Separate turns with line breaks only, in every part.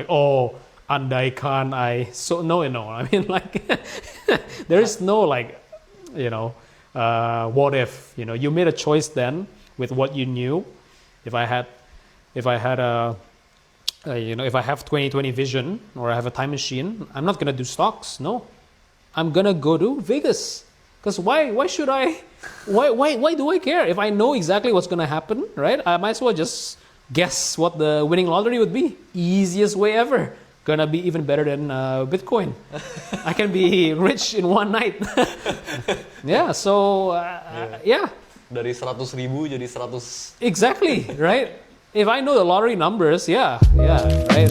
Like, oh, andaikan I mean, like, there is no like, what if, you made a choice then with what you knew. If I had if I have 2020 vision or I have a time machine, I'm not gonna do stocks. No, I'm gonna go to Vegas. Because why should I? Why do I care if I know exactly what's gonna happen, right? I might as well just guess what the winning lottery would be. Easiest way ever. Gonna be even better than Bitcoin. I can be rich in one night. Yeah. So yeah.
Dari 100.000 jadi 100.
Exactly, right? If I know the lottery numbers, yeah, right.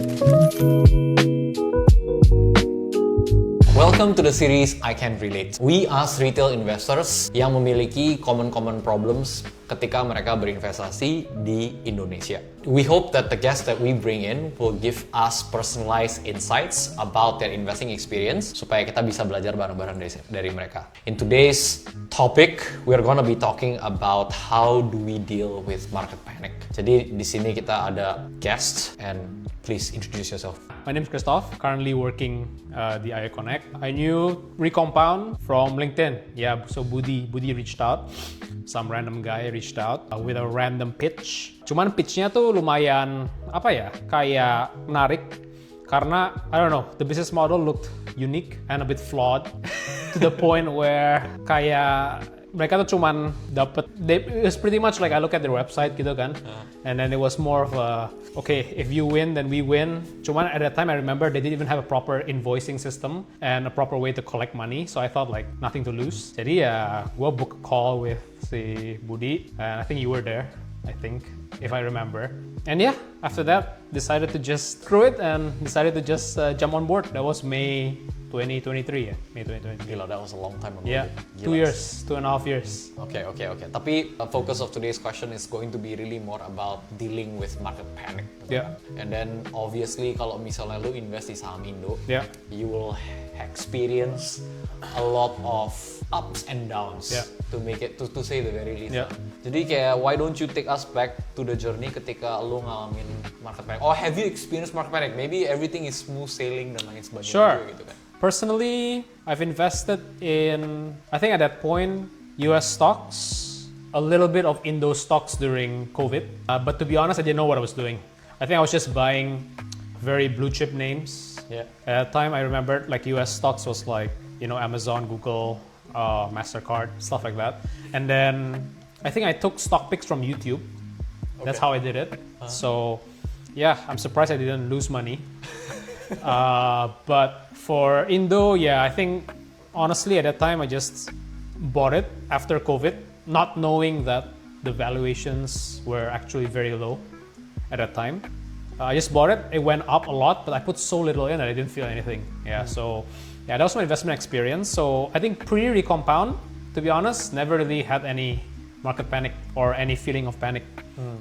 Welcome to the series I Can Relate. We ask retail investors yang memiliki common problems ketika mereka berinvestasi di Indonesia. We hope that the guests that we bring in will give us personalized insights about their investing experience supaya kita bisa belajar bareng-bareng dari mereka. In today's topic, we're gonna be talking about how do we deal with market panic. Jadi di sini kita ada guests, and please introduce yourself.
My name is Christofe, currently working the IA Connect. I knew Pre-Recompound from LinkedIn. Yeah, so Budi reached out. Some random guy reached out with a random pitch. Cuman pitchnya tuh lumayan, kayak menarik. Karena, I don't know, the business model looked unique and a bit flawed. To the point where kayak mereka tuh cuman dapat, it was pretty much like I look at their website gitu kan, and then it was more of a, okay, if you win then we win. Cuman at that time I remember they didn't even have a proper invoicing system and a proper way to collect money, so I thought like nothing to lose. Jadi ya gue book a call with si Budi, and I think you were there, if I remember. And yeah, after that decided to just screw it and decided to just jump on board. That was May 2023 ya, May 2023.
Gila, that was a long time ago.
Yeah, 2.5 years.
Okay. Tapi focus of today's question is going to be really more about dealing with market panic.
Yeah.
And then obviously kalau misalnya lu invest di saham Indo,
yeah,
you will experience a lot of ups and downs.
Yeah.
To make it, to say the very least.
Yeah.
Jadi kayak, why don't you take us back to the journey ketika lu ngalamin market panic? Or have you experienced market panic? Maybe everything is smooth sailing dan lain sebagainya.
Sure.
Gitu kan.
Personally, I've invested in, I think at that point, US stocks, a little bit of Indo stocks during COVID. But to be honest, I didn't know what I was doing. I think I was just buying very blue chip names.
Yeah.
At that time, I remember like US stocks was like, Amazon, Google, MasterCard, stuff like that. And then I think I took stock picks from YouTube. Okay. That's how I did it. So yeah, I'm surprised I didn't lose money. But for Indo, yeah, I think honestly at that time I just bought it after COVID, not knowing that the valuations were actually very low at that time. I just bought it. It went up a lot, but I put so little in that I didn't feel anything. Yeah, so yeah, that was my investment experience. So I think pre-Recompound, to be honest, never really had any market panic or any feeling of panic.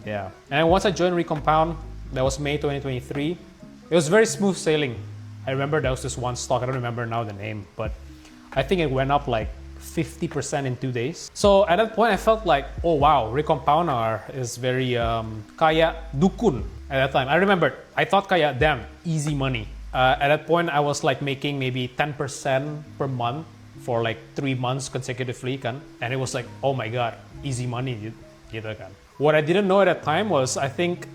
Yeah, and once I joined Recompound, that was May 2023. It was very smooth sailing. I remember there was this one stock, I don't remember now the name, but I think it went up like 50% in 2 days. So at that point I felt like, oh wow, Recompound is very kaya dukun at that time. I remember, I thought kaya, damn, easy money. At that point I was like making maybe 10% per month for like 3 months consecutively kan. And it was like, oh my god, easy money gitu kan. What I didn't know at that time was, I think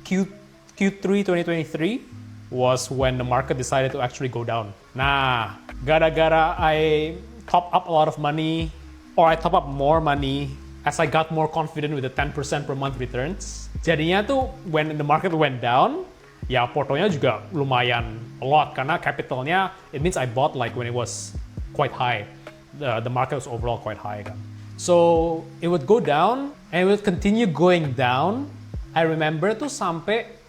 Q3 2023 was when the market decided to actually go down. Nah, gara-gara I top up a lot of money, or I top up more money as I got more confident with the 10% per month returns. Jadinya tuh when the market went down, ya portonya juga lumayan a lot karena capitalnya, it means I bought like when it was quite high. The market was overall quite high kan. So it would go down and it would continue going down. I remember tuh sampai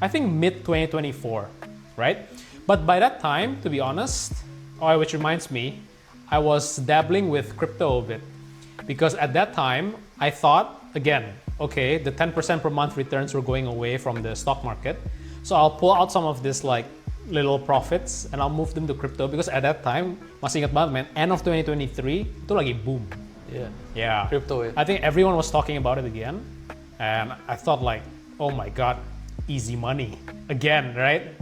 I think mid 2024, right? But by that time, to be honest, which reminds me, I was dabbling with crypto a bit, because at that time I thought, again, okay, the 10% per month returns were going away from the stock market, so I'll pull out some of this like little profits and I'll move them to crypto, because at that time, masih ingat banget man, end of 2023 itu lagi boom. Yeah. Crypto. I think everyone was talking about it again, and I thought like, oh my god, easy money again, right?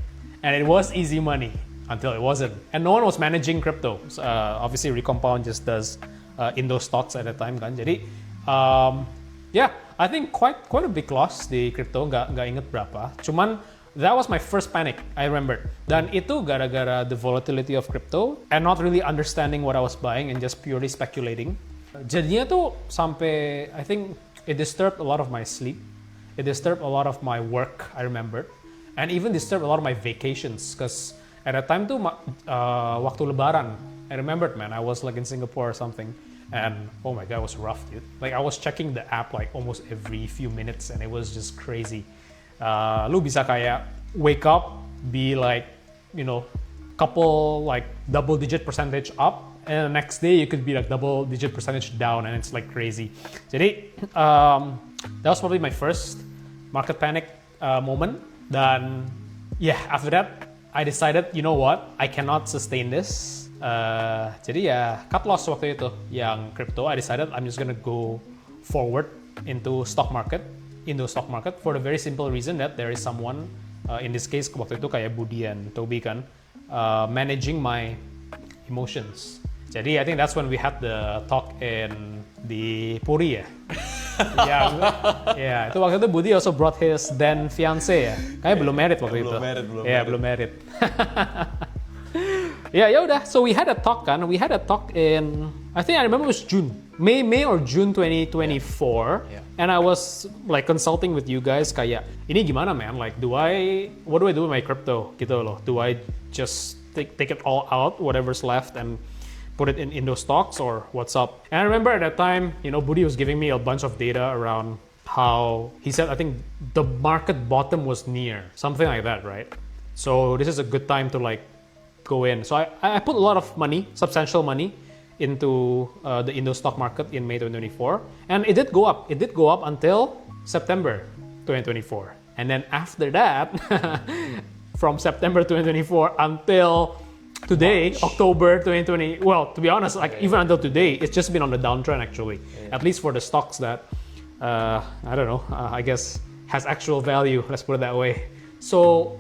And it was easy money until it wasn't. And no one was managing crypto. So, obviously, Recompound just does Indo stocks at the time kan. Jadi, yeah, I think quite a big loss di crypto. Nggak inget berapa. Cuman that was my first panic. I remember. Dan itu gara-gara the volatility of crypto and not really understanding what I was buying and just purely speculating. Jadinya tuh sampai I think it disturbed a lot of my sleep. It disturbed a lot of my work. I remember. And even disturbed a lot of my vacations because at that time tuh waktu lebaran, I remembered man, I was like in Singapore or something, and oh my god, it was rough, dude. Like I was checking the app like almost every few minutes, and it was just crazy. Lu bisa kayak wake up, be like, you know, couple like double-digit percentage up, and the next day you could be like double-digit percentage down, and it's like crazy. Jadi that was probably my first market panic moment. Dan yeah, after that I decided, you know what, I cannot sustain this. Jadi ya cut loss waktu itu yang crypto. I decided I'm just gonna go forward into stock market, Indo stock market, for the very simple reason that there is someone, in this case waktu itu kayak Budi and Toby kan, managing my emotions. Jadi I think that's when we had the talk in the Puri ya. Ya, itu waktu itu Budi also brought his then fiance ya. Kayaknya belum married waktu itu. Belum married. Ya udah. So we had a talk kan. We had a talk in, I think I remember it was June. May or June 2024. Yeah. And I was like consulting with you guys kayak, ini gimana man? Like what do I do with my crypto? Gitu loh. Do I just take it all out, whatever's left, and put it in Indo stocks, or what's up? And I remember at that time, you know, Budi was giving me a bunch of data around how he said, I think the market bottom was near, something like that, right? So this is a good time to like go in. So I put a lot of money, substantial money, into the Indo stock market in May 2024, and it did go up. It did go up until September 2024, and then after that, from September 2024 until today, March. October 2020, well, to be honest, like even until today, it's just been on the downtrend actually, at least for the stocks that, I don't know, I guess has actual value, let's put it that way. So,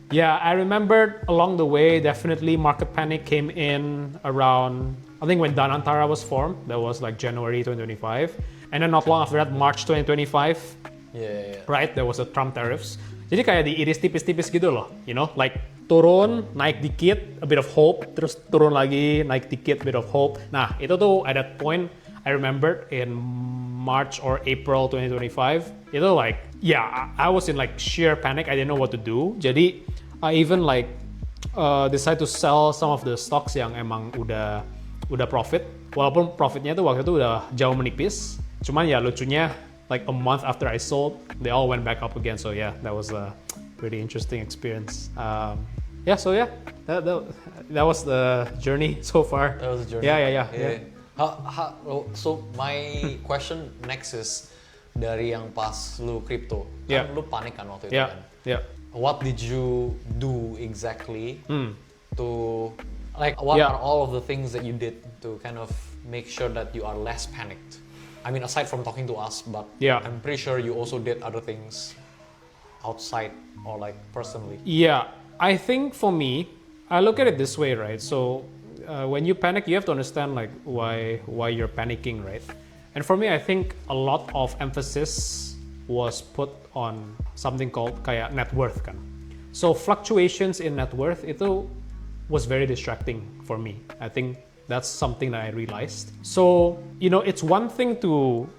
yeah, I remembered along the way, definitely market panic came in around, I think when Danantara was formed, that was like January 2025. And then not long after that, March 2025, right, there was a Trump tariffs. Jadi kayak diiris tipis-tipis gitu loh, you know, like turun, naik dikit, a bit of hope, terus turun lagi, naik dikit, bit of hope. Nah, itu tuh at that point, I remembered in March or April 2025, itu like, yeah, I was in like sheer panic, I didn't know what to do. Jadi, I even like decided to sell some of the stocks yang emang udah profit. Walaupun profitnya tuh waktu itu udah jauh menipis. Cuman ya lucunya, like a month after I sold, they all went back up again. So yeah, that was a pretty interesting experience. That was the journey so far.
That was the journey.
Yeah.
So my question next is, dari yang pas lu crypto, kan lu panik kan waktu itu kan? Yeah. What did you do exactly to, like, what are all of the things that you did to kind of make sure that you are less panicked? I mean, aside from talking to us, but I'm pretty sure you also did other things outside or like personally. Yeah,
I think for me, I look at it this way, right? So when you panic, you have to understand like why you're panicking, right? And for me, I think a lot of emphasis was put on something called kayak net worth kan. So fluctuations in net worth itu was very distracting for me. I think that's something that I realized. So, you know, it's one thing to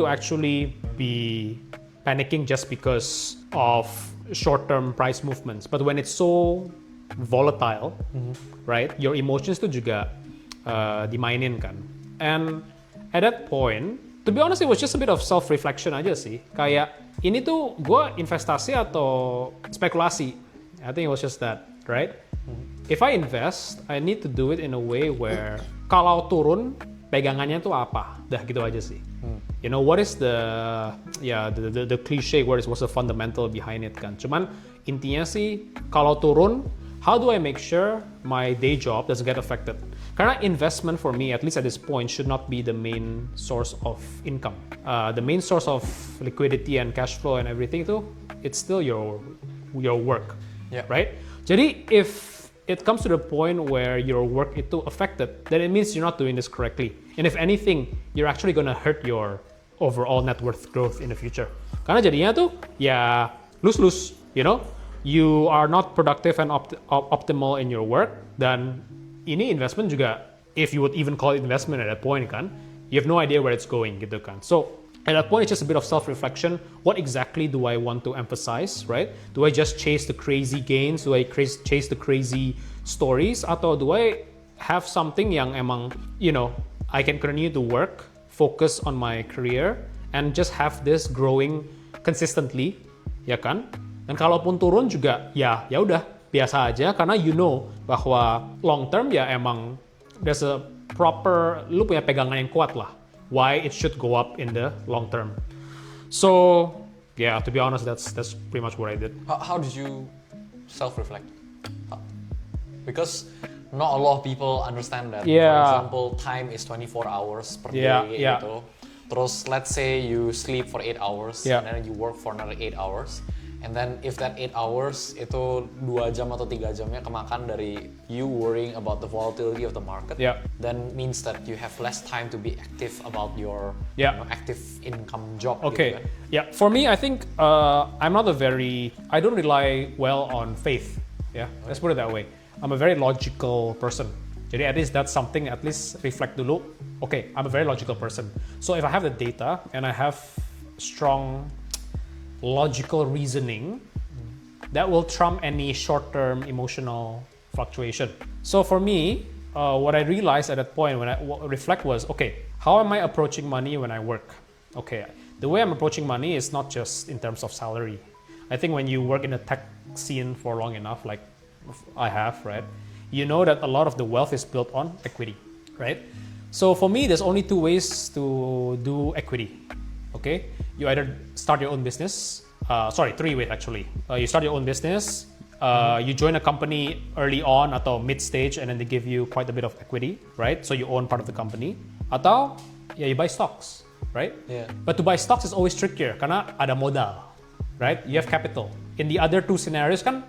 actually be panicking just because of short-term price movements. But when it's so volatile, right, your emotions tuh juga dimainin kan. And at that point, to be honest, it was just a bit of self-reflection aja sih. Kayak, ini tuh gue investasi atau spekulasi? I think it was just that, right? If I invest, I need to do it in a way where kalau turun, pegangannya tuh apa? Dah gitu aja sih. You know, what is the cliche, what's the fundamental behind it kan? Cuman intinya sih, kalau turun, how do I make sure my day job doesn't get affected? Karena investment for me, at least at this point, should not be the main source of income. The main source of liquidity and cash flow and everything itu, it's still your work, right? Jadi if it comes to the point where your work itu affected, then it means you're not doing this correctly. And if anything, you're actually gonna hurt your overall net worth growth in the future. Karena jadinya tuh ya lose-lose, you know? You are not productive and optimal in your work, dan ini investment juga, if you would even call it investment at that point kan, you have no idea where it's going gitu kan. So at that point, it's just a bit of self-reflection. What exactly do I want to emphasize, right? Do I just chase the crazy gains? Do I chase the crazy stories? Atau do I have something yang emang, you know, I can continue to work, focus on my career, and just have this growing consistently, ya kan? Dan kalaupun turun juga, ya udah biasa aja, karena you know bahwa long term ya emang there's a proper, lu punya pegangan yang kuat lah why it should go up in the long term. So yeah, to be honest, that's pretty much what I did.
How did you self-reflect? Because not a lot of people understand that. For example, time is 24 hours per day gitu. Terus let's say you sleep for 8 hours and then you work for another 8 hours. And then if that 8 hours itu 2 jam atau 3 jamnya kemakan dari you worrying about the volatility of the market, then means that you have less time to be active about your you know, active income job.
Okay,
gitu kan?
For me, I think I don't rely well on faith. Let's put it that way. I'm a very logical person. Jadi at least that's something, at least reflect dulu. Okay, I'm a very logical person. So if I have the data and I have strong logical reasoning, that will trump any short-term emotional fluctuation. So for me, what I realized at that point when I reflect was, okay, how am I approaching money when I work? Okay, the way I'm approaching money is not just in terms of salary. I think when you work in a tech scene for long enough, like I have, right, you know that a lot of the wealth is built on equity, right? So for me, there's only 2 ways to do equity. Okay, you either start your own business. 3 ways actually. You start your own business. You join a company early on atau mid stage, and then they give you quite a bit of equity, right? So you own part of the company. Atau you buy stocks, right? But to buy stocks is always trickier karena ada modal, right? You have capital. In the other 2 scenarios kan,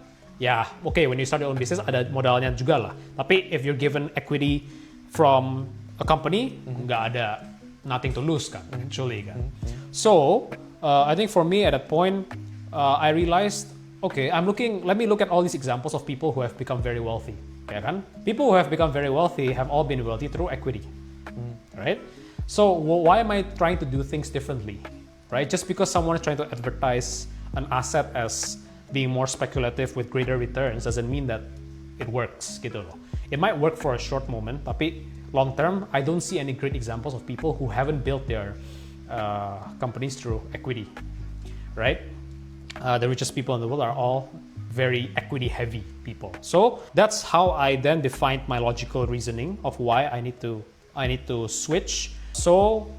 okay, when you start your own business ada modalnya juga lah. Tapi if you're given equity from a company, nggak ada, nothing to lose kan, actually kan. So I think for me at that point, I realized, okay, let me look at all these examples of people who have become very wealthy, ya kan? People who have become very wealthy have all been wealthy through equity, right? So why am I trying to do things differently, right? Just because someone is trying to advertise an asset as being more speculative with greater returns doesn't mean that it works, gitu loh. It might work for a short moment, tapi long term, I don't see any great examples of people who haven't built their companies through equity, right? The richest people in the world are all very equity heavy people. So that's how I then defined my logical reasoning of why I need to switch. So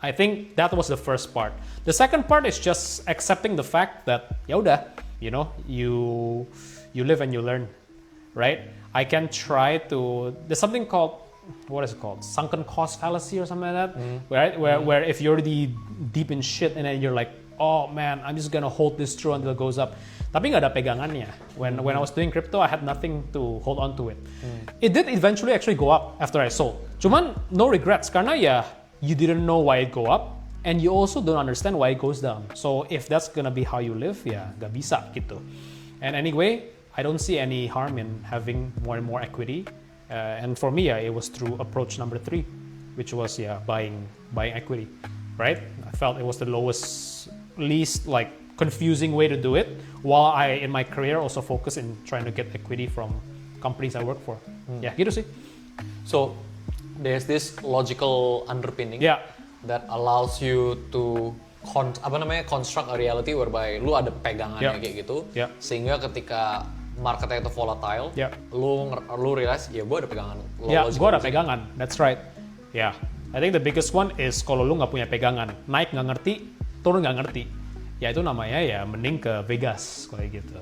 I think that was the first part. The second part is just accepting the fact that yaudah, you know, you live and you learn, right? I can try to, there's something called, what is it called? Sunken cost fallacy or something like that, right? Where if you're deep in shit and then you're like, oh man, I'm just gonna hold this through until it goes up. Tapi nggak ada pegangannya. When I was doing crypto, I had nothing to hold on to it. It did eventually actually go up after I sold. Cuman no regrets karena you didn't know why it go up, and you also don't understand why it goes down. So if that's gonna be how you live, nggak bisa gitu. And anyway, I don't see any harm in having more and more equity. And for me, it was through approach number 3, which was buying equity, right? I felt it was the least like confusing way to do it, while I in my career also focus in trying to get equity from companies I work for. Gitu sih.
So there's this logical underpinning that allows you to construct a reality whereby lu ada pegangannya kayak gitu, sehingga ketika marketnya itu volatile, lu realize gue ada pegangan.
Gue ada pegangan. That's right. I think the biggest one is kalau lu nggak punya pegangan, naik nggak ngerti, turun nggak ngerti, itu namanya mending ke Vegas kayak gitu.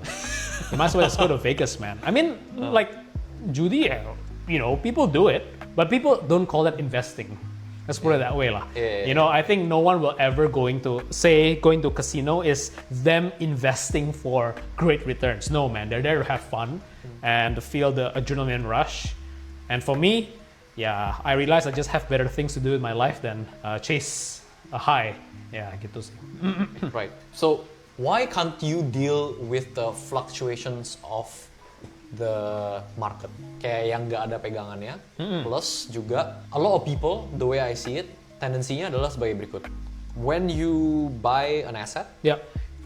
You might as well just go to Vegas, man. I mean, like judi people do it, but people don't call that investing. Let's put it that way lah. I think no one will ever going to casino is them investing for great returns. No, man, they're there to have fun and to feel the adrenaline rush. And for me, I realized I just have better things to do in my life than chase a high. Gitu sih.
Right. So why can't you deal with the fluctuations of the market? Kayak yang nggak ada pegangannya. Plus juga a lot of people, the way I see it, tendensinya adalah sebagai berikut. When you buy an asset,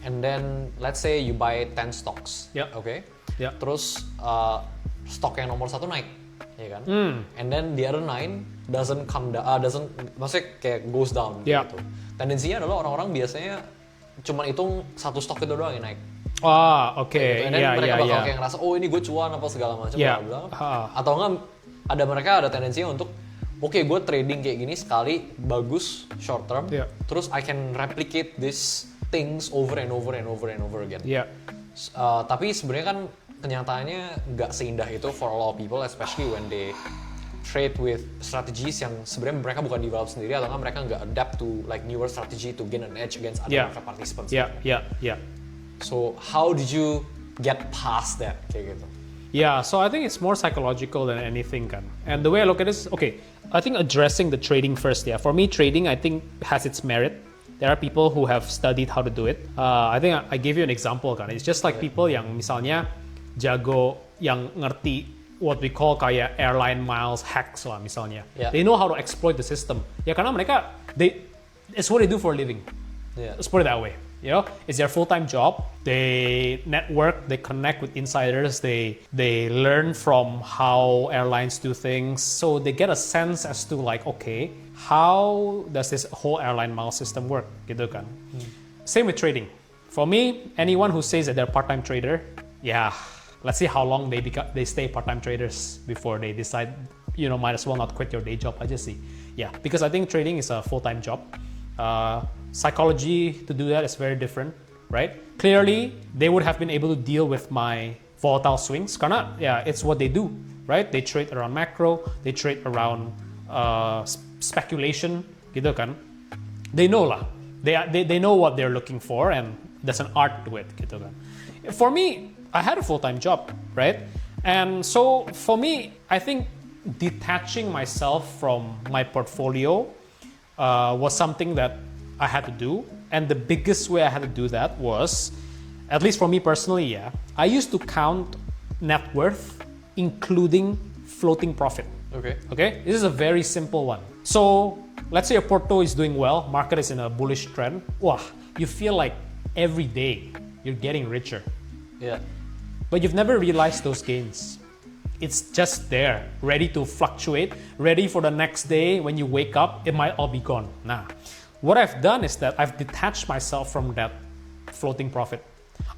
and then let's say you buy 10 stocks, okay? Terus stock yang nomor 1 naik, ya kan? And then the other 9 doesn't come down, maksudnya kayak goes down gitu. Tendensinya adalah orang-orang biasanya cuma hitung satu stok itu doang yang naik.
Oke.
Gitu. Dan mereka bakal kayak ngerasa, oh ini gue cuan apa segala macam. Atau enggak, mereka ada tendensinya untuk, oke, gue trading kayak gini sekali bagus short term, terus I can replicate these things over and over and over and over again. Tapi sebenarnya kan kenyataannya nggak seindah itu for a lot of people, especially when they trade with strategies yang sebenarnya mereka bukan develop sendiri, atau nggak mereka nggak adapt to like newer strategy to gain an edge against other market participants. So how did you get past that kayak gitu?
So I think it's more psychological than anything kan. And the way I look at it is, okay, I think addressing the trading first. For me, trading I think has its merit. There are people who have studied how to do it. I think I gave you an example kan. It's just like people yang misalnya jago, yang ngerti what we call kayak airline miles hacks lah misalnya. They know how to exploit the system. Karena mereka, it's what they do for a living. Let's put it that way. It's their full-time job. They network, they connect with insiders, they learn from how airlines do things. So they get a sense as to like, okay, how does this whole airline mile system work? Gitu kan. Same with trading. For me, anyone who says that they're a part-time trader, let's see how long they stay part-time traders before they decide, might as well not quit your day job aja sih. Because I think trading is a full-time job. Psychology to do that is very different, right? Clearly, they would have been able to deal with my volatile swings karena it's what they do, right? They trade around macro, they trade around speculation, gitu kan? They know lah. They know what they're looking for, and there's an art to it, gitu kan? For me, I had a full-time job, right? And so for me, I think detaching myself from my portfolio was something that I had to do, and the biggest way I had to do that was, at least for me personally, I used to count net worth including floating profit. Okay, this is a very simple one. So let's say your portfolio is doing well, market is in a bullish trend. You feel like every day you're getting richer. But you've never realized those gains. It's just there, ready to fluctuate, ready for the next day when you wake up, it might all be gone. Nah. What I've done is that I've detached myself from that floating profit.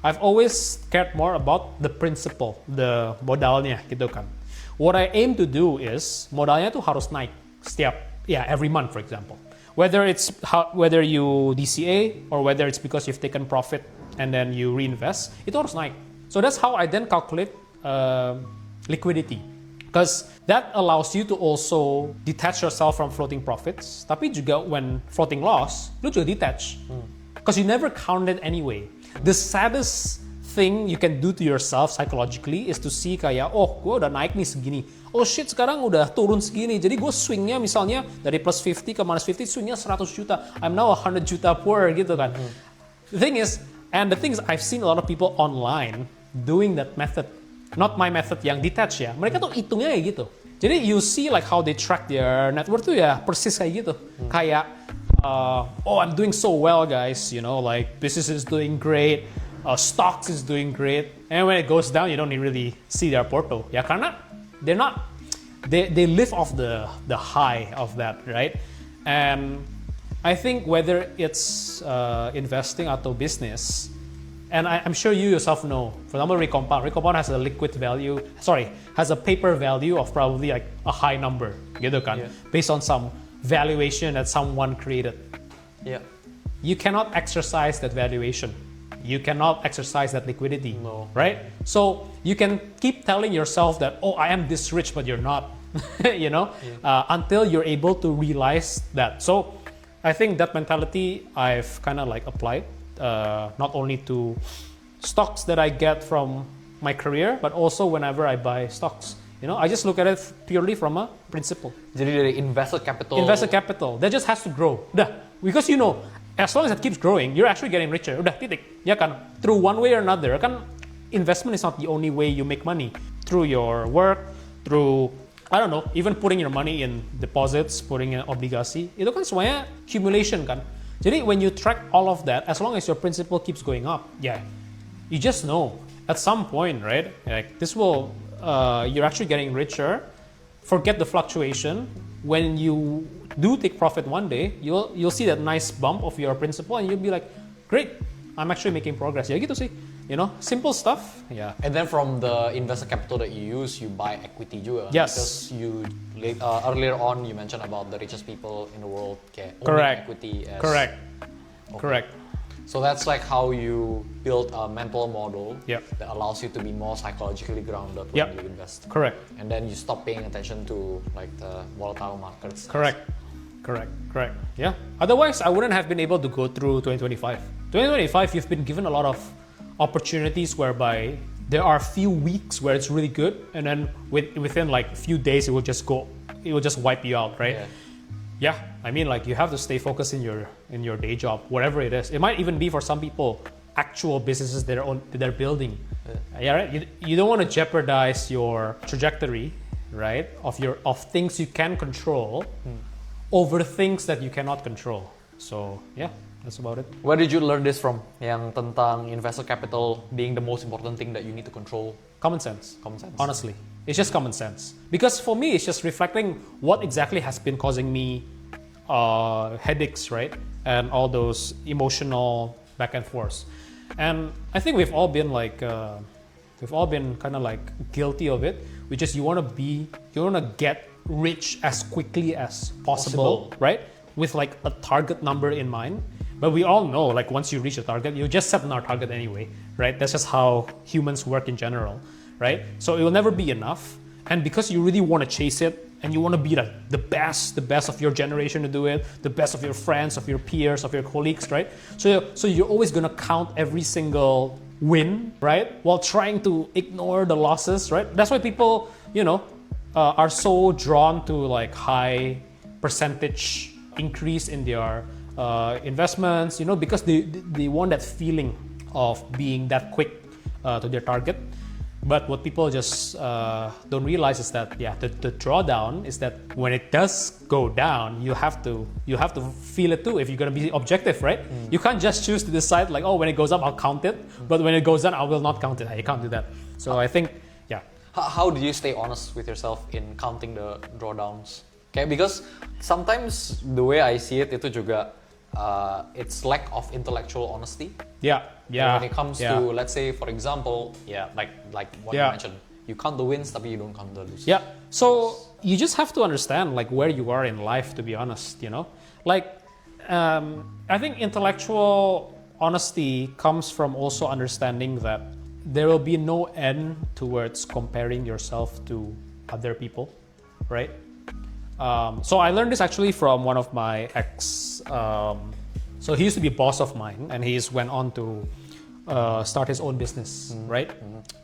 I've always cared more about the principle, the modalnya gitu kan. What I aim to do is modalnya tuh harus naik every month, for example. Whether you DCA or whether it's because you've taken profit and then you reinvest, itu harus naik. So that's how I then calculate liquidity. Because that allows you to also detach yourself from floating profits. Tapi juga when floating loss, lu juga detach. Because you never counted anyway. The saddest thing you can do to yourself psychologically is to see kayak, gue udah naik nih segini. Oh shit, sekarang udah turun segini. Jadi gue swingnya misalnya dari plus 50 ke minus 50, swingnya 100 juta. I'm now 100 juta poor gitu kan. The thing is I've seen a lot of people online doing that method. Not my method yang detach mereka tuh hitungnya kayak gitu. Jadi you see like how they track their net worth tuh persis kayak gitu. Kayak I'm doing so well guys, like business is doing great, stocks is doing great, and when it goes down you don't really see their portfolio. Karena they live off the high of that, right? And I think whether it's investing atau business, and I'm sure you yourself know, for example, Recompound has a paper value of probably like a high number, gitu kan, based on some valuation that someone created. You cannot exercise that valuation. you cannot exercise that liquidity,
No.
right? So you can keep telling yourself that, oh, I am this rich, but you're not, until you're able to realize that. So I think that mentality I've kind of like applied, not only to stocks that I get from my career, but also whenever I buy stocks. I just look at it purely from a principle.
Jadi dari invested capital.
Invested capital, that just has to grow. Because as long as it keeps growing, you're actually getting richer. Udah, titik. Ya kan? Through one way or another, kan investment is not the only way you make money. Through your work, through, I don't know, even putting your money in deposits, putting in obligasi, itu kan semuanya accumulation kan. Jadi when you track all of that, as long as your principal keeps going up, you just know at some point, right? Like this will, you're actually getting richer. Forget the fluctuation. When you do take profit one day, you'll see that nice bump of your principal, and you'll be like, great, I'm actually making progress. Ya gitu sih, simple stuff. Yeah.
And then from the invested capital that you use, you buy equity juga.
Yes.
Because you earlier on you mentioned about the richest people in the world owning
Correct.
equity. As,
Correct.
Okay.
Correct.
So that's like how you build a mental model
Yep.
that allows you to be more psychologically grounded when
Yep.
you invest.
Correct.
And then you stop paying attention to like the volatile markets.
Correct. Yeah. Otherwise, I wouldn't have been able to go through 2025. 2025, you've been given a lot of opportunities whereby there are few weeks where it's really good, and then within like a few days, it will just wipe you out, right? Yeah. I mean, like you have to stay focused in your day job, whatever it is. It might even be for some people actual businesses that they're building. Yeah, right. You don't want to jeopardize your trajectory, right? Of things you can control over things that you cannot control. So yeah, that's about it.
Where did you learn this from? Yang tentang invested capital being the most important thing that you need to control.
Common sense.
Common sense.
Honestly, it's just common sense. Because for me, it's just reflecting what exactly has been causing me headaches, right? And all those emotional back and forth. And I think we've all been kind of like guilty of it, which is you want to get rich as quickly as possible, right? With like a target number in mind. But we all know, like once you reach a target, you just set another target anyway, right? That's just how humans work in general, right? So it will never be enough. And because you really want to chase it, and you want to be like the best of your generation to do it, the best of your friends, of your peers, of your colleagues, right? So you're always going to count every single win, right? While trying to ignore the losses, right? That's why people, are so drawn to like high percentage increase in their investments, because they want that feeling of being that quick to their target. But what people just don't realize is that the drawdown is that when it does go down, you have to feel it too if you're gonna be objective, right? You can't just choose to decide like, oh, when it goes up I'll count it, but when it goes down I will not count it. You can't do that. So I think
How do you stay honest with yourself in counting the drawdowns? Okay, because sometimes the way I see it itu juga it's lack of intellectual honesty.
Yeah.
When it comes to, let's say, for example, like what you mentioned, you count the wins, but you don't count the losses.
Yeah. So you just have to understand like where you are in life, to be honest. Like I think intellectual honesty comes from also understanding that there will be no end towards comparing yourself to other people, right? So I learned this actually from one of my ex. So he used to be a boss of mine, and he went on to start his own business, right?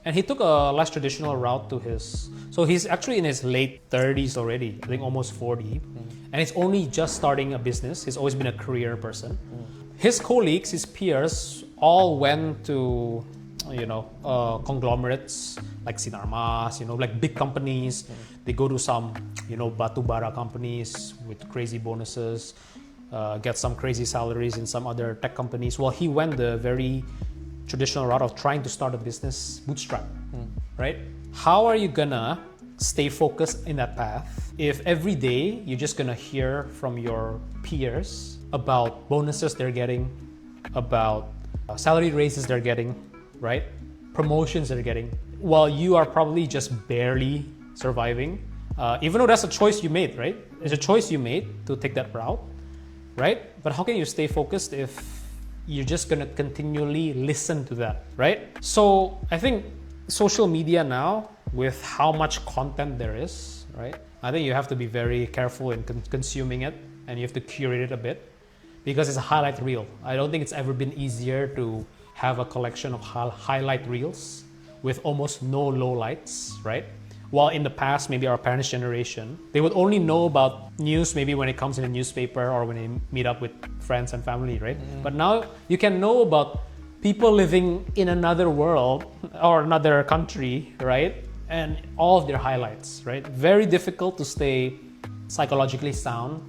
And he took a less traditional route to his. So he's actually in his late 30s already, I think almost 40, and he's only just starting a business. He's always been a career person. His colleagues, his peers, all went to conglomerates like Sinarmas, like big companies. They go to some, batu bara companies with crazy bonuses, get some crazy salaries in some other tech companies. Well, he went the very traditional route of trying to start a business bootstrap, right? How are you gonna stay focused in that path if every day you're just gonna hear from your peers about bonuses they're getting, about salary raises they're getting, right? Promotions they're getting, while you are probably just barely surviving, even though that's a choice you made, right? It's a choice you made to take that route, right? But how can you stay focused if you're just gonna continually listen to that, right? So I think social media now, with how much content there is, right? I think you have to be very careful in consuming it, and you have to curate it a bit, because it's a highlight reel. I don't think it's ever been easier to have a collection of highlight reels with almost no lowlights, right? While in the past, maybe our parents' generation, they would only know about news maybe when it comes in a newspaper or when they meet up with friends and family, right? But now you can know about people living in another world or another country, right? And all of their highlights, right? Very difficult to stay psychologically sound,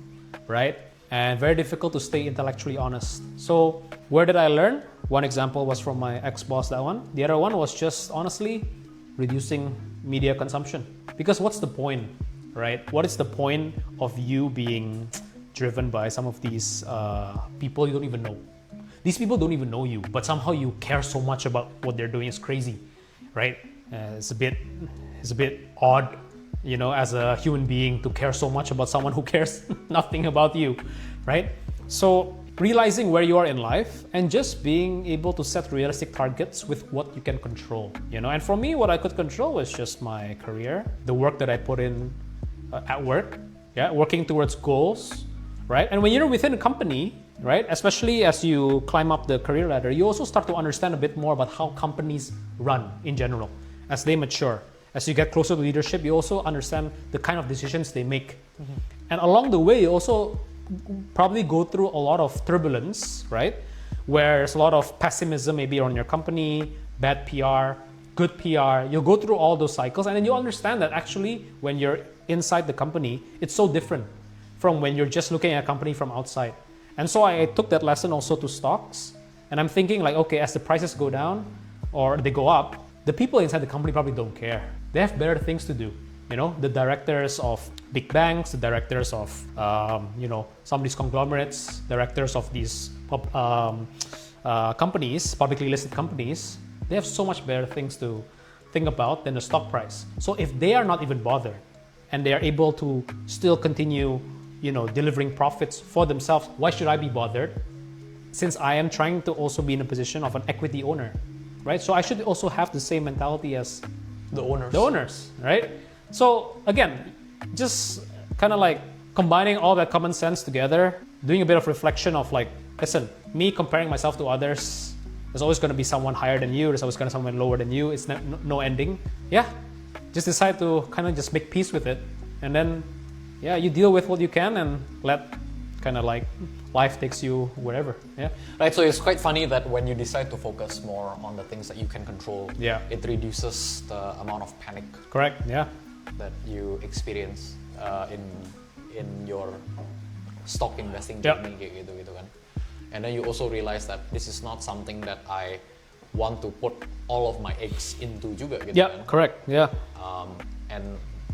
right? And very difficult to stay intellectually honest. So where did I learn? One example was from my ex-boss, that one. The other one was just honestly reducing media consumption. Because what's the point, right? What is the point of you being driven by some of these people you don't even know? These people don't even know you, but somehow you care so much about what they're doing. It's crazy, right? It's a bit odd, you know, as a human being to care so much about someone who cares nothing about you, right? So realizing where you are in life and just being able to set realistic targets with what you can control, you know. And for me, what I could control was just my career, the work that I put in at work, yeah, working towards goals, right? And when you're within a company, right, especially as you climb up the career ladder, you also start to understand a bit more about how companies run in general as they mature. As you get closer to leadership, you also understand the kind of decisions they make. And along the way, you also probably go through a lot of turbulence, right? Where there's a lot of pessimism maybe on your company, bad PR, good PR. You'll go through all those cycles, and then you understand that actually when you're inside the company, it's so different from when you're just looking at a company from outside. And so I took that lesson also to stocks, and I'm thinking like, okay, as the prices go down or they go up, the people inside the company probably don't care. They have better things to do. You know, the directors of big banks, the directors of, some of these conglomerates, directors of these companies, publicly listed companies, they have so much better things to think about than the stock price. So if they are not even bothered and they are able to still continue, delivering profits for themselves, why should I be bothered? Since I am trying to also be in a position of an equity owner, right? So I should also have the same mentality as
The owners.
The owners, right? So again, just kind of like combining all that common sense together, doing a bit of reflection of like, listen, me comparing myself to others, there's always going to be someone higher than you, there's always going to be someone lower than you, it's no ending. Yeah, just decide to kind of just make peace with it. And then, yeah, you deal with what you can and let kind of like life takes you wherever. Yeah.
Right, so it's quite funny that when you decide to focus more on the things that you can control,
yeah,
it reduces the amount of panic.
Correct. Yeah.
That you experience in your stock investing journey, kayak gitu kan. And then you also realize that this is not something that I want to put all of my eggs into juga gitu
kan. Correct. Yeah.
And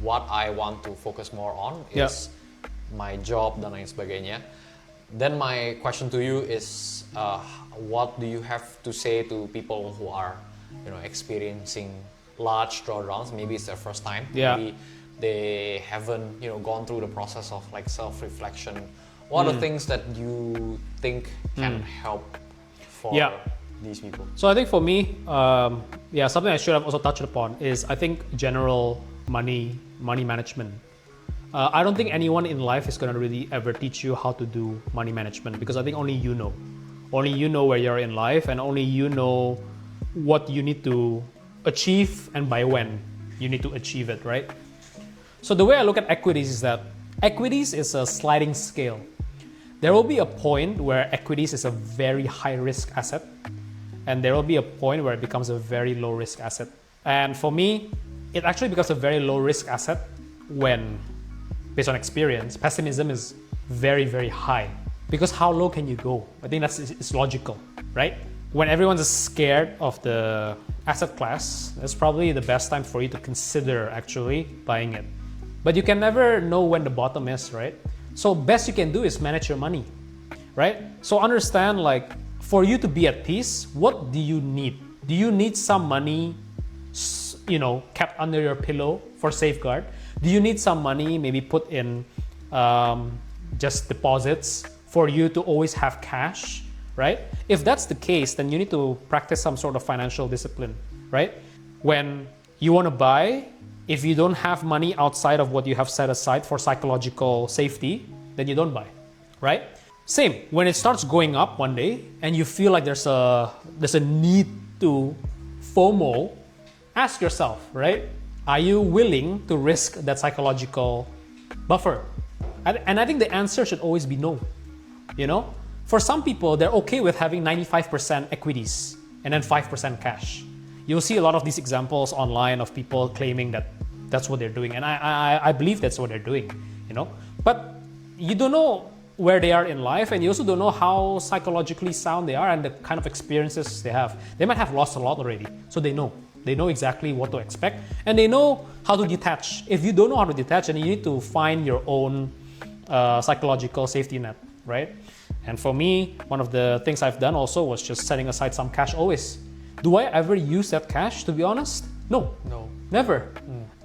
what I want to focus more on is my job dan lain sebagainya. Then my question to you is, what do you have to say to people who are, experiencing large drawdowns? Maybe it's their first time.
Yeah.
Maybe they haven't, gone through the process of like self-reflection. What are the things that you think can help for these people?
So I think for me, something I should have also touched upon is I think general money management. I don't think anyone in life is going to really ever teach you how to do money management, because I think only you know where you're in life, and only you know what you need to achieve and by when you need to achieve it, right? So the way I look at equities is that equities is a sliding scale. There will be a point where equities is a very high risk asset, and there will be a point where it becomes a very low risk asset. And for me, it actually becomes a very low risk asset when, based on experience, pessimism is very, very high. Because how low can you go? I think it's logical, right? When everyone's scared of the asset class, that's probably the best time for you to consider actually buying it. But you can never know when the bottom is, right? So best you can do is manage your money, right? So understand, like, for you to be at peace, what do you need? Do you need some money, kept under your pillow for safeguard? Do you need some money maybe put in just deposits for you to always have cash, right? If that's the case, then you need to practice some sort of financial discipline, right? When you want to buy, if you don't have money outside of what you have set aside for psychological safety, then you don't buy, right? Same, when it starts going up one day and you feel like there's a need to FOMO, ask yourself, right? Are you willing to risk that psychological buffer? And I think the answer should always be no. You know, for some people, they're okay with having 95% equities and then 5% cash. You'll see a lot of these examples online of people claiming that that's what they're doing, and I believe that's what they're doing. You know, but you don't know where they are in life, and you also don't know how psychologically sound they are and the kind of experiences they have. They might have lost a lot already, so they know exactly what to expect, and they know how to detach. If you don't know how to detach, then you need to find your own psychological safety net, right? And for me, one of the things I've done also was just setting aside some cash always. Do I ever use that cash, to be honest? No, never.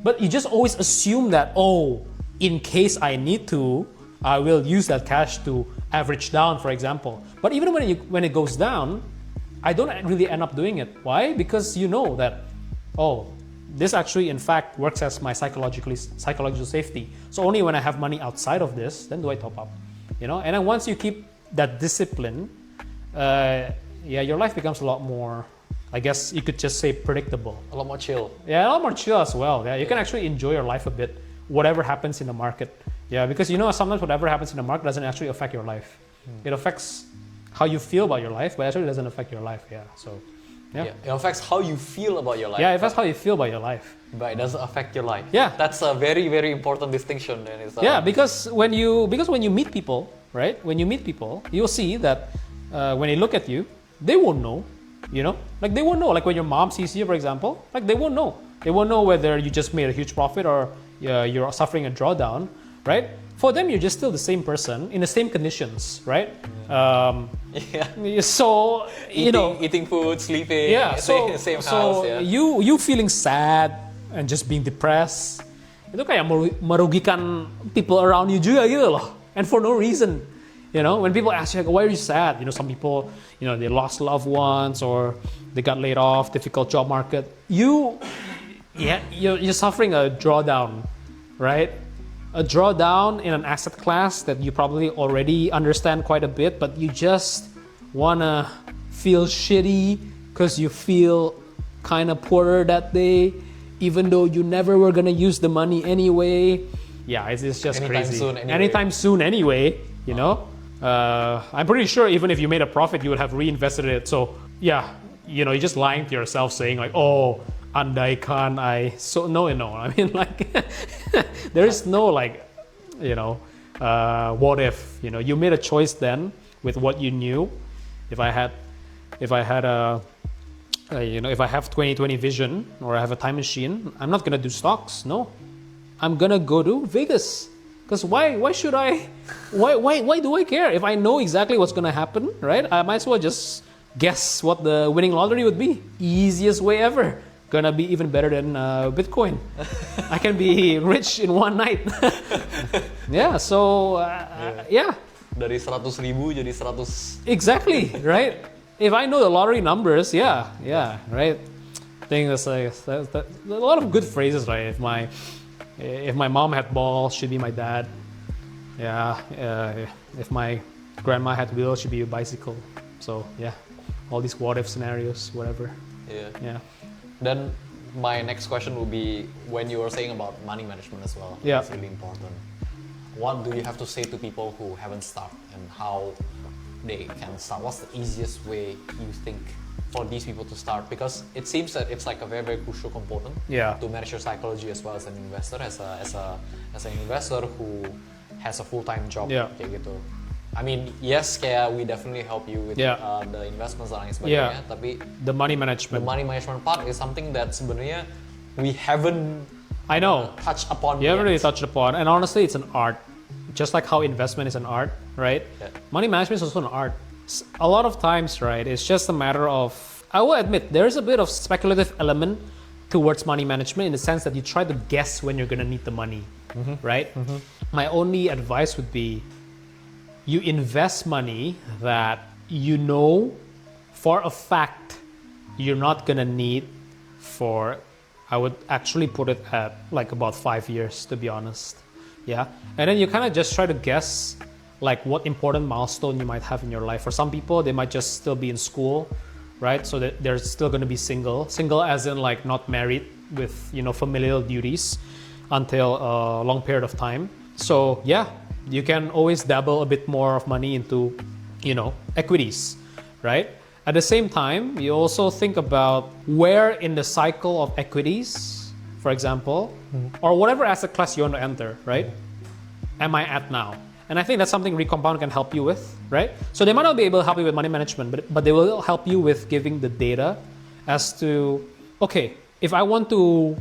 But you just always assume that, oh, in case I need to, I will use that cash to average down, for example. But even when it goes down, I don't really end up doing it. Why? Because you know that, oh, this actually in fact works as my psychological safety. So only when I have money outside of this, then do I top up. You know, and then once you keep that discipline, your life becomes a lot more, I guess you could just say, predictable.
A lot more chill.
Yeah, a lot more chill as well. Yeah, you can actually enjoy your life a bit, whatever happens in the market. Yeah, because you know sometimes whatever happens in the market doesn't actually affect your life. It affects how you feel about your life, but actually doesn't affect your life. Yeah, so yeah.
It affects how you feel about your life.
Yeah, it affects how you feel about your life.
But it doesn't affect your life.
Yeah,
that's a very, very important distinction. Then
yeah, because when you meet people, right? When you meet people, you'll see that when they look at you, they won't know. You know, like they won't know. Like when your mom sees you, for example, like they won't know. They won't know whether you just made a huge profit or you're suffering a drawdown, right? For them, you're just still the same person in the same conditions, right? So
eating food, sleeping.
Yeah.
Same house. Yeah.
You feeling sad and just being depressed, itu kayak merugikan people around you juga gitu loh, and for no reason. You know, when people ask you, like, why are you sad? You know, some people, they lost loved ones or they got laid off, difficult job market. You're suffering a drawdown, right? A drawdown in an asset class that you probably already understand quite a bit, but you just wanna feel shitty because you feel kind of poorer that day, even though you never were gonna use the money anyway. Yeah, it's just crazy. Anytime soon anyway, you know? I'm pretty sure even if you made a profit, you would have reinvested it. So yeah, you're just lying to yourself saying like, oh, andaikan I... So no. I mean, like, there is no like, what if, you made a choice then with what you knew. If I have 20/20 vision or I have a time machine, I'm not gonna do stocks. No, I'm gonna go to Vegas. Because why should I? Why do I care? If I know exactly what's gonna happen, right? I might as well just guess what the winning lottery would be. Easiest way ever. Gonna be even better than Bitcoin. I can be rich in one night. Yeah. So yeah.
Dari 100.000 jadi 100.
Exactly. Right. If I know the lottery numbers, yeah. Right. I think that's a lot of good phrases, right? If my mom had balls, she'd be my dad. Yeah. If my grandma had wheels, she'd be a bicycle. So yeah, all these what if scenarios, whatever. Yeah.
Then my next question would be, when you were saying about money management as well.
Yeah.
It's really important. What do you have to say to people who haven't started and how they can start? What's the easiest way you think for these people to start? Because it seems that it's like a very, very crucial component to manage your psychology as well as an investor, as an investor who has a full-time job. Kayak gitu. I mean, yes, kayak we definitely help you with the investments dan lain sebagainya, tapi
the money management
part is something that sebenarnya we haven't touched upon.
You haven't really touched upon, and honestly, it's an art. Just like how investment is an art, right? Yeah. Money management is also an art. A lot of times, right, it's just a matter of, I will admit, there is a bit of speculative element towards money management in the sense that you try to guess when you're going to need the money, right? My only advice would be, you invest money that you know for a fact you're not gonna need for, I would actually put it at like about 5 years, to be honest. Yeah. And then you kind of just try to guess like what important milestone you might have in your life. For some people, they might just still be in school, right? So that they're still going to be single as in like not married with, you know, familial duties until a long period of time. So yeah, you can always dabble a bit more of money into, you know, equities, right? At the same time, you also think about where in the cycle of equities, for example, or whatever asset class you want to enter, right? Am I at now? And I think that's something Recompound can help you with, right? So they might not be able to help you with money management, but they will help you with giving the data as to, okay, if I want to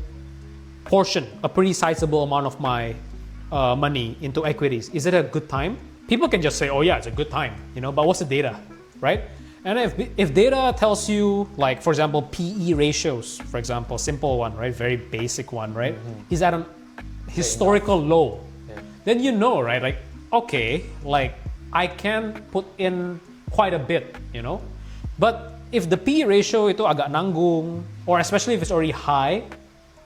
portion a pretty sizable amount of my money into equities, is it a good time? People can just say, oh yeah, it's a good time, you know, but what's the data, right? And if data tells you, like, for example, PE ratios, for example, simple one, right? Very basic one, right? Is at a historical low. Yeah. Then you know, right? Like, okay, like I can put in quite a bit, you know? But if the PE ratio itu agak nanggung, or especially if it's already high,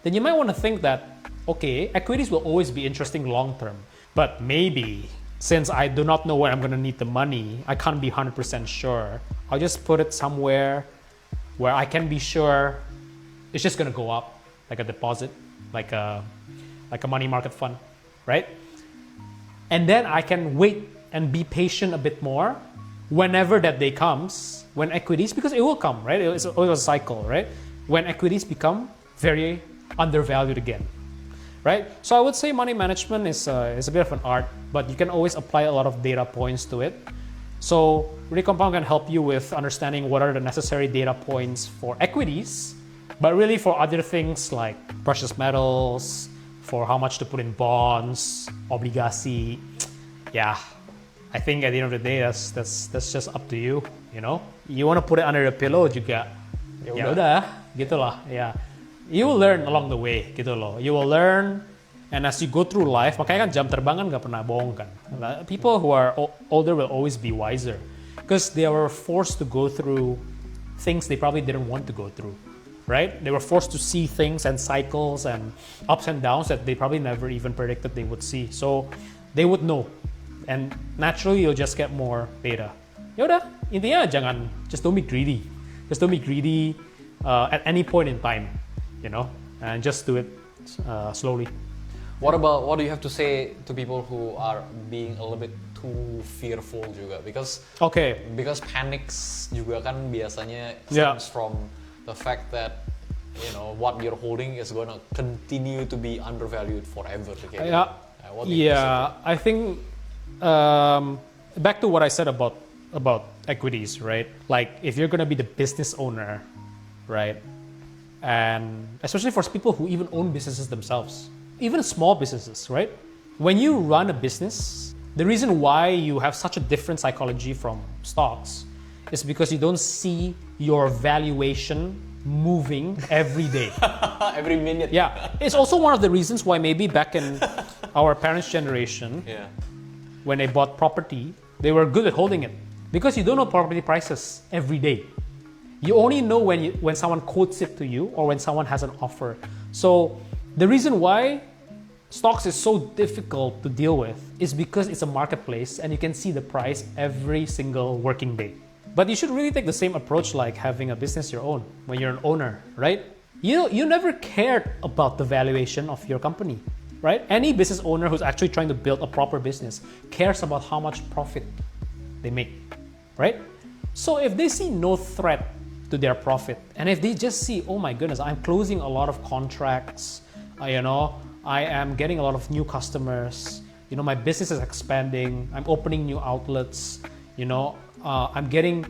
then you might want to think that, okay, equities will always be interesting long term. But maybe, since I do not know where I'm going to need the money, I can't be 100% sure. I'll just put it somewhere where I can be sure it's just going to go up, like a deposit, like a money market fund, right? And then I can wait and be patient a bit more whenever that day comes, when equities, because it will come, right? It's always a cycle, right? When equities become very undervalued again, right? So I would say money management is a bit of an art, but you can always apply a lot of data points to it. So Recompound can help you with understanding what are the necessary data points for equities, but really for other things like precious metals, for how much to put in bonds, obligasi. Yeah, I think at the end of the day, that's just up to you, you know? You want to put it under the pillow juga, ya udah, gitu lah, yeah. You will learn along the way, gitu loh. You will learn, and as you go through life, makanya kan jam terbang kan nggak pernah bohong kan. People who are older will always be wiser, because they were forced to go through things they probably didn't want to go through. Right? They were forced to see things and cycles and ups and downs that they probably never even predicted they would see. So they would know, and naturally you'll just get more data. Yaudah, intinya just don't be greedy. Just don't be greedy at any point in time, you know, and just do it slowly.
What do you have to say to people who are being a little bit too fearful juga? Because panics juga kan biasanya stems from the fact that, you know, what you're holding is going to continue to be undervalued forever. Okay?
I think back to what I said about equities, right? Like if you're going to be the business owner, right? And especially for people who even own businesses themselves, even small businesses, right? When you run a business, the reason why you have such a different psychology from stocks is because you don't see your valuation moving every day.
Every minute.
Yeah. It's also one of the reasons why maybe back in our parents' generation, when they bought property, they were good at holding it. Because you don't know property prices every day. You only know when someone quotes it to you or when someone has an offer. So the reason why stocks is so difficult to deal with is because it's a marketplace and you can see the price every single working day. But you should really take the same approach like having a business your own when you're an owner, right? You never cared about the valuation of your company, right? Any business owner who's actually trying to build a proper business cares about how much profit they make, right? So if they see no threat to their profit, and if they just see, oh my goodness, I'm closing a lot of contracts, you know, I am getting a lot of new customers, you know, my business is expanding, I'm opening new outlets, you know, I'm getting